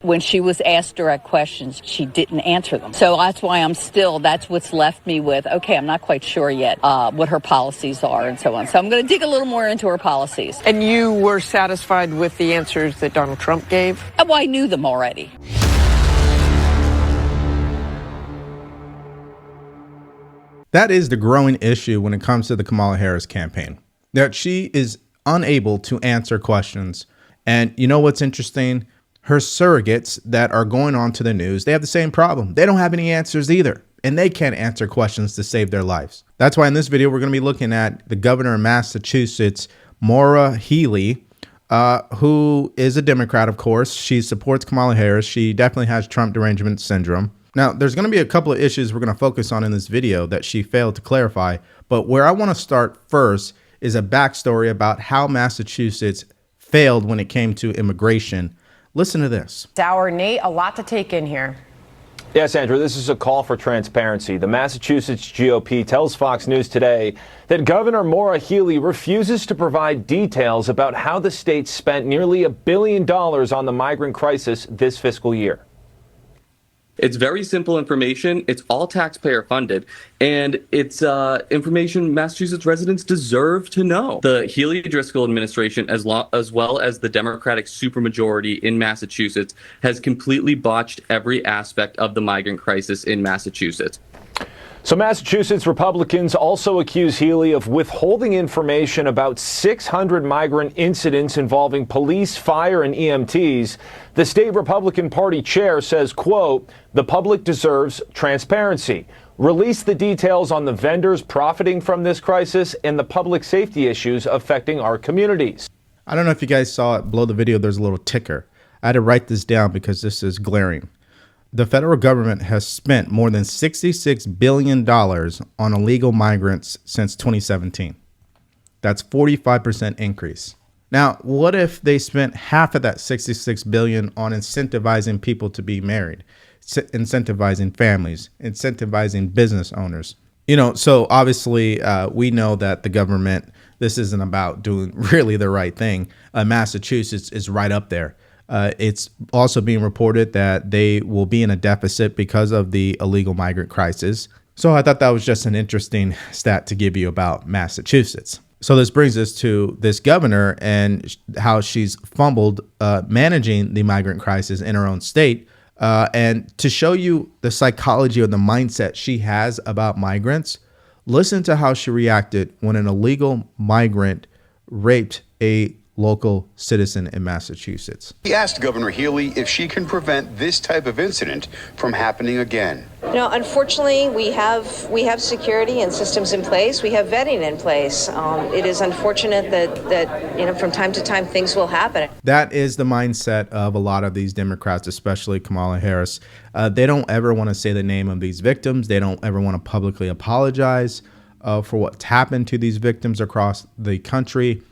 When she was asked direct questions, she didn't answer them. So that's why that's what's left me with, okay, I'm not quite sure yet what her policies are and so on. So I'm going to dig a little more into her policies. And you were satisfied with the answers that Donald Trump gave? Well, I knew them already. That is the growing issue when it comes to the Kamala Harris campaign, that she is unable to answer questions. And you know what's interesting? Her surrogates that are going on to the news, they have the same problem. They don't have any answers either, and they can't answer questions to save their lives. That's why in this video, we're going to be looking at the governor of Massachusetts, Maura Healey, who is a Democrat, of course. She supports Kamala Harris. She definitely has Trump Deranged syndrome. Now, there's going to be a couple of issues we're going to focus on in this video that she failed to clarify. But where I want to start first is a backstory about how Massachusetts failed when it came to immigration. Listen to this. Nate, a lot to take in here. Yes, Andrew, this is a call for transparency. The Massachusetts GOP tells Fox News today that Governor Maura Healey refuses to provide details about how the state spent nearly $1 billion on the migrant crisis this fiscal year. It's very simple information. It's all taxpayer funded, and it's information Massachusetts residents deserve to know. The Healey-Driscoll administration, as well as the Democratic supermajority in Massachusetts, has completely botched every aspect of the migrant crisis in Massachusetts. So Massachusetts Republicans also accuse Healey of withholding information about 600 migrant incidents involving police, fire, and EMTs. The state Republican Party chair says, quote, "The public deserves transparency. Release the details on the vendors profiting from this crisis and the public safety issues affecting our communities." I don't know if you guys saw it below the video. There's a little ticker. I had to write this down because this is glaring. The federal government has spent more than $66 billion on illegal migrants since 2017. That's 45% increase. Now, what if they spent half of that $66 billion on incentivizing people to be married, incentivizing families, incentivizing business owners? You know, so obviously we know that the government, this isn't about doing really the right thing. Massachusetts is right up there. It's also being reported that they will be in a deficit because of the illegal migrant crisis. So I thought that was just an interesting stat to give you about Massachusetts. So this brings us to this governor and how she's fumbled managing the migrant crisis in her own state. And to show you the psychology or the mindset she has about migrants, listen to how she reacted when an illegal migrant raped a local citizen in Massachusetts. He asked Governor Healey if she can prevent this type of incident from happening again. You know, unfortunately, we have security and systems in place. We have vetting in place. It is unfortunate that you know, from time to time things will happen. That is the mindset of a lot of these Democrats, especially Kamala Harris. They don't ever want to say the name of these victims. They don't ever want to publicly apologize for what's happened to these victims across the country.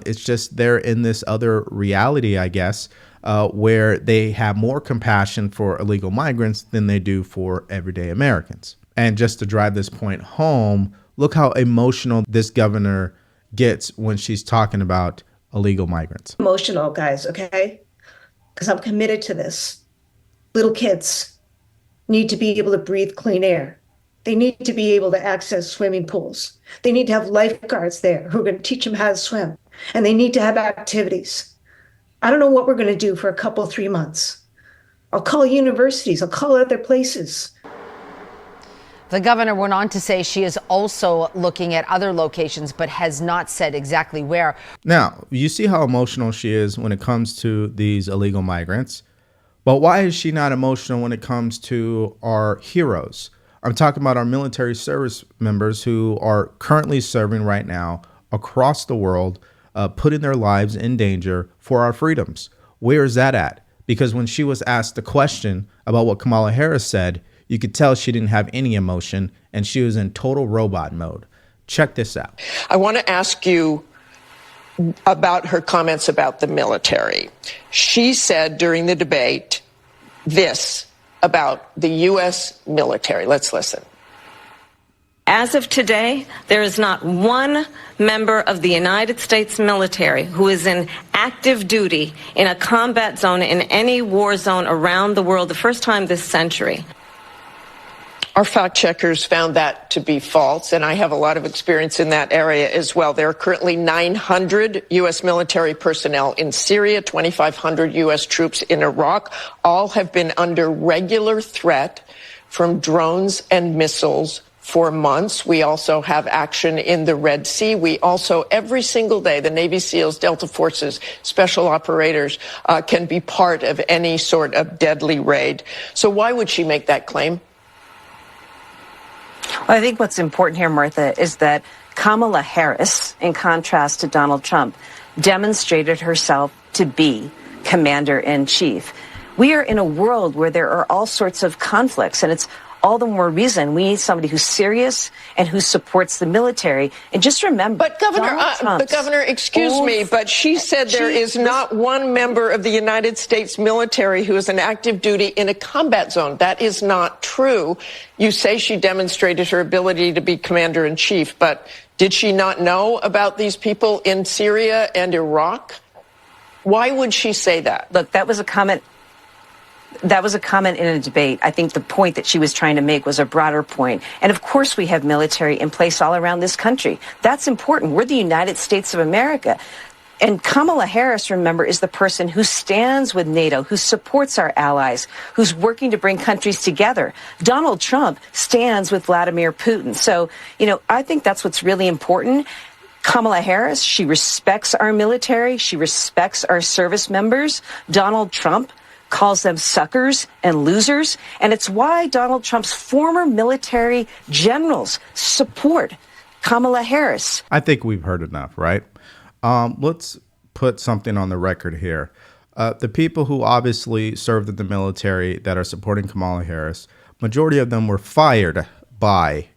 It's just they're in this other reality, I guess, where they have more compassion for illegal migrants than they do for everyday Americans. And just to drive this point home, look how emotional this governor gets when she's talking about illegal migrants. Emotional, guys, okay? Because I'm committed to this. Little kids need to be able to breathe clean air. They need to be able to access swimming pools. They need to have lifeguards there who are going to teach them how to swim. And they need to have activities. I don't know what we're going to do for a couple, 3 months. I'll call universities. I'll call other places. The governor went on to say she is also looking at other locations, but has not said exactly where. Now, you see how emotional she is when it comes to these illegal migrants. But why is she not emotional when it comes to our heroes? I'm talking about our military service members who are currently serving right now across the world, putting their lives in danger for our freedoms. Where is that at? Because when she was asked the question about what Kamala Harris said, you could tell she didn't have any emotion and she was in total robot mode. Check this out. I want to ask you about her comments about the military. She said during the debate this about the U.S. military. Let's listen. As of today, there is not one member of the United States military who is in active duty in a combat zone in any war zone around the world, the first time this century. Our fact checkers found that to be false, and I have a lot of experience in that area as well. There are currently 900 U.S. military personnel in Syria, 2,500 U.S. troops in Iraq. All have been under regular threat from drones and missiles for months. We also have action in the Red Sea. We also, every single day, the Navy SEALs, Delta Forces, special operators can be part of any sort of deadly raid. So why would she make that claim? Well, I think what's important here, Martha, is that Kamala Harris, in contrast to Donald Trump, demonstrated herself to be commander-in-chief. We are in a world where there are all sorts of conflicts, and it's all the more reason we need somebody who's serious and who supports the military. And just remember, but Governor, excuse me, but she said there is not one member of the United States military who is in active duty in a combat zone. That is not true. You say she demonstrated her ability to be commander-in-chief, but did she not know about these people in Syria and Iraq? Why would she say that? Look, that was a comment. That was a comment in a debate. I think the point that she was trying to make was a broader point. And of course we have military in place all around this country. That's important. We're the United States of America. And Kamala Harris, remember, is the person who stands with NATO, who supports our allies, who's working to bring countries together. Donald Trump stands with Vladimir Putin. So, I think that's what's really important. Kamala Harris, she respects our military. She respects our service members. Donald Trump calls them suckers and losers. And it's why Donald Trump's former military generals support Kamala Harris. I think we've heard enough, right? Let's put something on the record here. The people who obviously served in the military that are supporting Kamala Harris, majority of them were fired by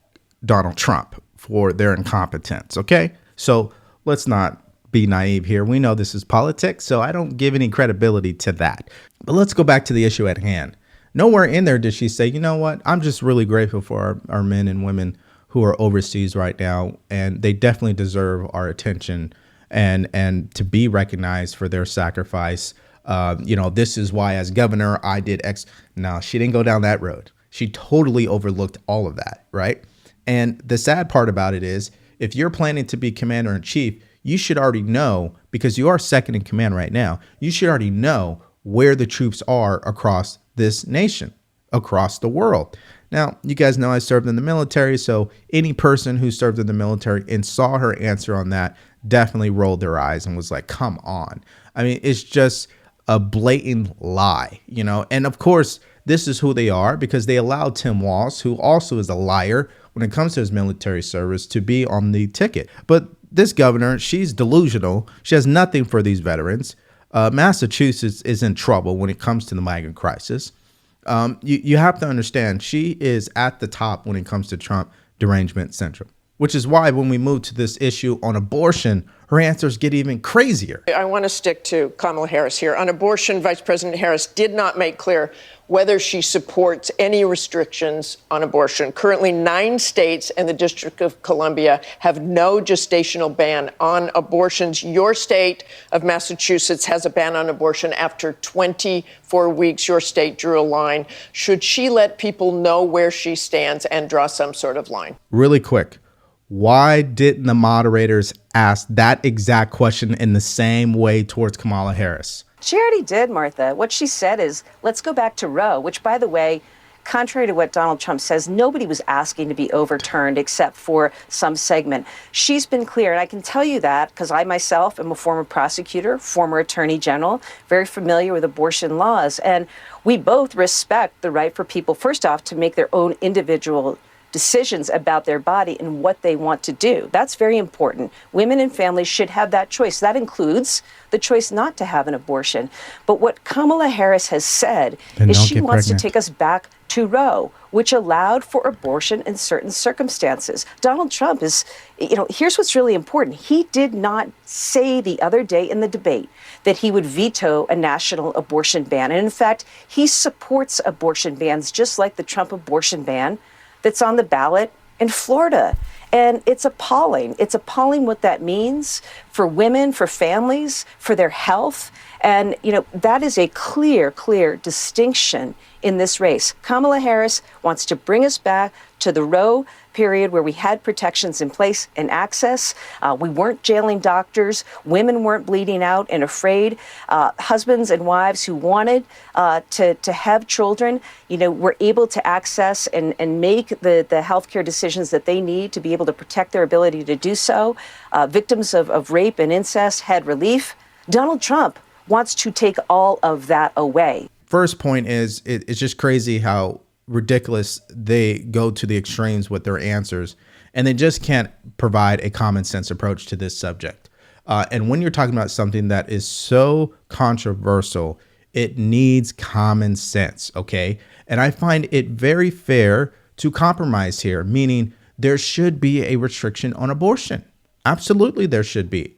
Donald Trump for their incompetence, okay? So let's not be naive here. We know this is politics, so I don't give any credibility to that. But let's go back to the issue at hand. Nowhere in there did she say, you know what, I'm just really grateful for our men and women who are overseas right now, and they definitely deserve our attention and to be recognized for their sacrifice. This is why as governor I did X. No, she didn't go down that road. She totally overlooked all of that, right? And the sad part about it is, if you're planning to be commander-in-chief, you should already know, because you are second in command right now, you should already know where the troops are across this nation, across the world. Now, you guys know I served in the military, so any person who served in the military and saw her answer on that definitely rolled their eyes and was like, come on. I mean, it's just a blatant lie, And of course, this is who they are, because they allowed Tim Walz, who also is a liar when it comes to his military service, to be on the ticket. But this governor, she's delusional. She has nothing for these veterans. Massachusetts is in trouble when it comes to the migrant crisis. You have to understand, she is at the top when it comes to Trump derangement syndrome, which is why when we move to this issue on abortion, her answers get even crazier. I want to stick to Kamala Harris here. On abortion, Vice President Harris did not make clear whether she supports any restrictions on abortion. Currently, 9 states and the District of Columbia have no gestational ban on abortions. Your state of Massachusetts has a ban on abortion after 24 weeks. Your state drew a line. Should she let people know where she stands and draw some sort of line? Really quick. Why didn't the moderators ask that exact question in the same way towards Kamala Harris? She already did, Martha. What she said is, let's go back to Roe, which, by the way, contrary to what Donald Trump says, nobody was asking to be overturned except for some segment. She's been clear, and I can tell you that because I myself am a former prosecutor, former attorney general, very familiar with abortion laws. And we both respect the right for people, first off, to make their own individual decisions about their body and what they want to do. That's very important. Women and families should have that choice. That includes the choice not to have an abortion. But what Kamala Harris has said is she wants to take us back to Roe, which allowed for abortion in certain circumstances. Donald Trump is, here's what's really important. He did not say the other day in the debate that he would veto a national abortion ban. And in fact, he supports abortion bans, just like the Trump abortion ban that's on the ballot in Florida. And it's appalling. It's appalling what that means for women, for families, for their health. And, that is a clear distinction in this race. Kamala Harris wants to bring us back to the Roe period where we had protections in place and access. We weren't jailing doctors. Women weren't bleeding out and afraid. Husbands and wives who wanted to have children, were able to access and make the healthcare decisions that they need to be able to protect their ability to do so. Victims of rape and incest had relief. Donald Trump wants to take all of that away. First point is it's just crazy how ridiculous they go to the extremes with their answers, and they just can't provide a common sense approach to this subject. And when you're talking about something that is so controversial, it needs common sense, okay? And I find it very fair to compromise here, meaning there should be a restriction on abortion. Absolutely, there should be.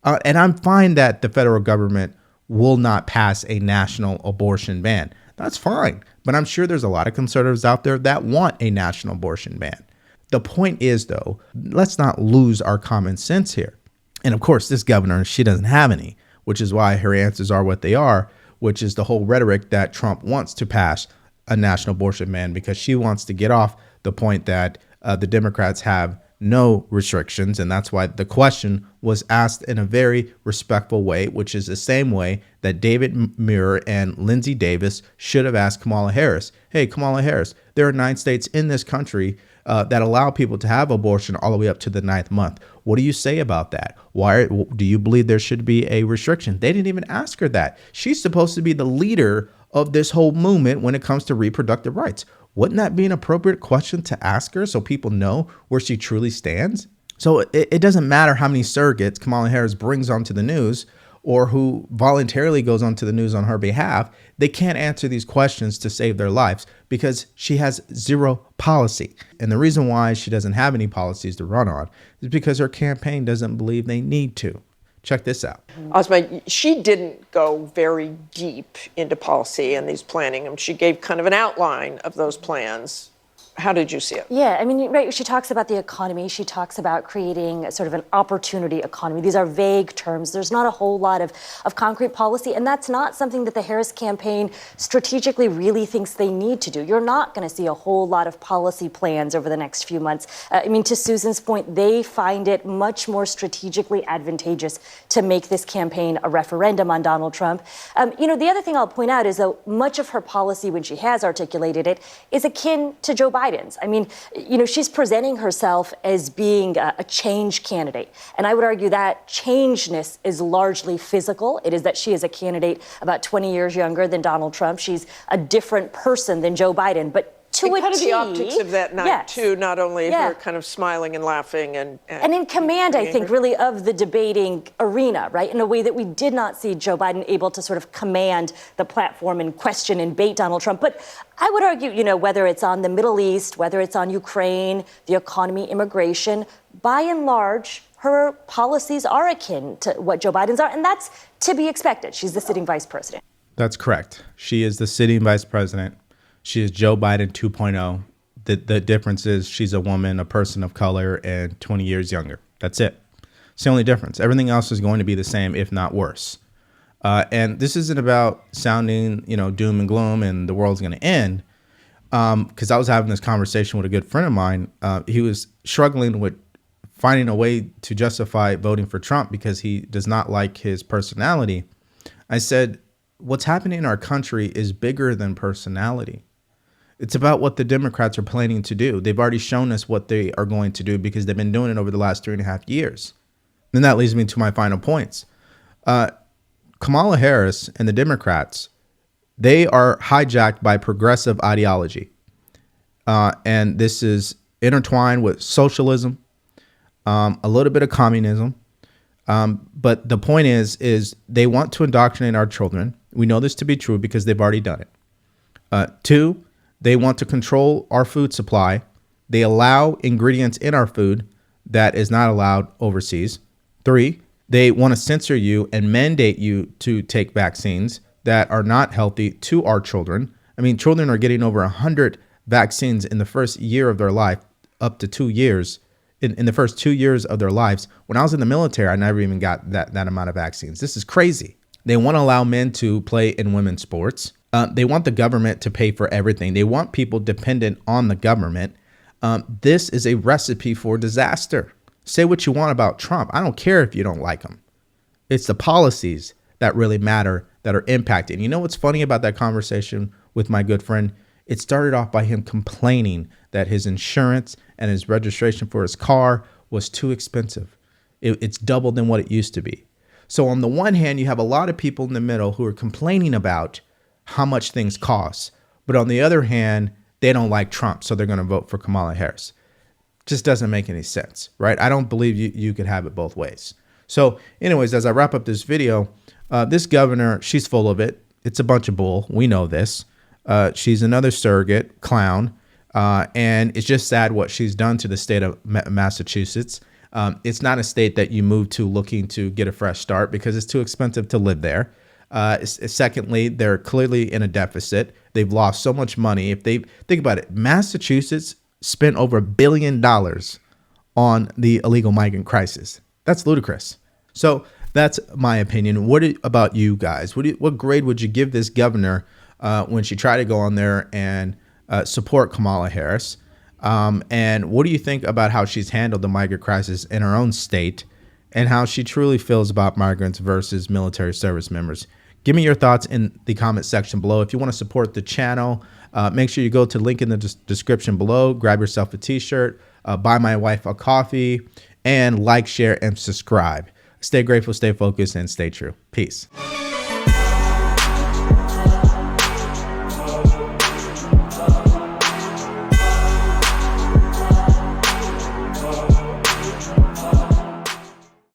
And I'm fine that the federal government will not pass a national abortion ban. That's fine. But I'm sure there's a lot of conservatives out there that want a national abortion ban. The point is, though, let's not lose our common sense here. And of course, this governor, she doesn't have any, which is why her answers are what they are, which is the whole rhetoric that Trump wants to pass a national abortion ban because she wants to get off the point that the Democrats have no restrictions. And that's why the question was asked in a very respectful way, which is the same way that David Muir and Lindsey Davis should have asked Kamala Harris. Hey, Kamala Harris, there are 9 states in this country that allow people to have abortion all the way up to the 9th month. What do you say about that? Why do you believe there should be a restriction? They didn't even ask her that. She's supposed to be the leader of this whole movement when it comes to reproductive rights. Wouldn't that be an appropriate question to ask her so people know where she truly stands? So it doesn't matter how many surrogates Kamala Harris brings onto the news or who voluntarily goes onto the news on her behalf. They can't answer these questions to save their lives because she has zero policy. And the reason why she doesn't have any policies to run on is because her campaign doesn't believe they need to. Check this out. Ozma, she didn't go very deep into policy and these planning. She gave kind of an outline of those plans. How did you see it? Yeah, I mean, right, she talks about the economy. She talks about creating sort of an opportunity economy. These are vague terms. There's not a whole lot of concrete policy, and that's not something that the Harris campaign strategically really thinks they need to do. You're not going to see a whole lot of policy plans over the next few months. I mean, to Susan's point, they find it much more strategically advantageous to make this campaign a referendum on Donald Trump. The other thing I'll point out is that much of her policy, when she has articulated it, is akin to Joe Biden's. I mean, she's presenting herself as being a change candidate. And I would argue that changeness is largely physical. It is that she is a candidate about 20 years younger than Donald Trump. She's a different person than Joe Biden. But to a kind of T, the optics of that night, yes. too, not only her kind of smiling and laughing. And in command, I think, really of the debating arena, right, in a way that we did not see Joe Biden able to sort of command the platform and question and bait Donald Trump. But I would argue, whether it's on the Middle East, whether it's on Ukraine, the economy, immigration, by and large, her policies are akin to what Joe Biden's are, and that's to be expected. She's the sitting vice president. That's correct. She is the sitting vice president. She is Joe Biden 2.0. The difference is she's a woman, a person of color, and 20 years younger. That's it. It's the only difference. Everything else is going to be the same, if not worse. And this isn't about sounding, doom and gloom and the world's going to end. Because I was having this conversation with a good friend of mine. He was struggling with finding a way to justify voting for Trump because he does not like his personality. I said, what's happening in our country is bigger than personality. It's about what the Democrats are planning to do. They've already shown us what they are going to do because they've been doing it over the last 3.5 years. And that leads me to my final points. Kamala Harris and the Democrats, they are hijacked by progressive ideology. And this is intertwined with socialism, a little bit of communism. But the point is they want to indoctrinate our children. We know this to be true because they've already done it. 2, they want to control our food supply. They allow ingredients in our food that is not allowed overseas. 3, they want to censor you and mandate you to take vaccines that are not healthy to our children. I mean, children are getting over 100 vaccines in the first year of their life up to 2 years. In the first 2 years of their lives. When I was in the military, I never even got that amount of vaccines. This is crazy. They want to allow men to play in women's sports. They want the government to pay for everything. They want people dependent on the government. This is a recipe for disaster. Say what you want about Trump. I don't care if you don't like him. It's the policies that really matter that are impacting. You know what's funny about that conversation with my good friend? It started off by him complaining that his insurance and his registration for his car was too expensive. It's double than what it used to be. So on the one hand, you have a lot of people in the middle who are complaining about how much things cost. But on the other hand, they don't like Trump, so they're going to vote for Kamala Harris. Just doesn't make any sense, right? I don't believe you could have it both ways. So anyways, as I wrap up this video, this governor, she's full of it. It's a bunch of bull. We know this. She's another surrogate clown. And it's just sad what she's done to the state of Massachusetts. It's not a state that you move to looking to get a fresh start because it's too expensive to live there. Secondly, they're clearly in a deficit. They've lost so much money. If they think about it, Massachusetts spent over $1 billion on the illegal migrant crisis. That's ludicrous. So that's my opinion. What about you guys? What grade would you give this governor when she tried to go on there and support Kamala Harris? And what do you think about how she's handled the migrant crisis in her own state and how she truly feels about migrants versus military service members? Give me your thoughts in the comment section below. If you want to support the channel, make sure you go to the link in the description below, grab yourself a t-shirt, buy my wife a coffee, and like, share, and subscribe. Stay grateful, stay focused, and stay true. Peace.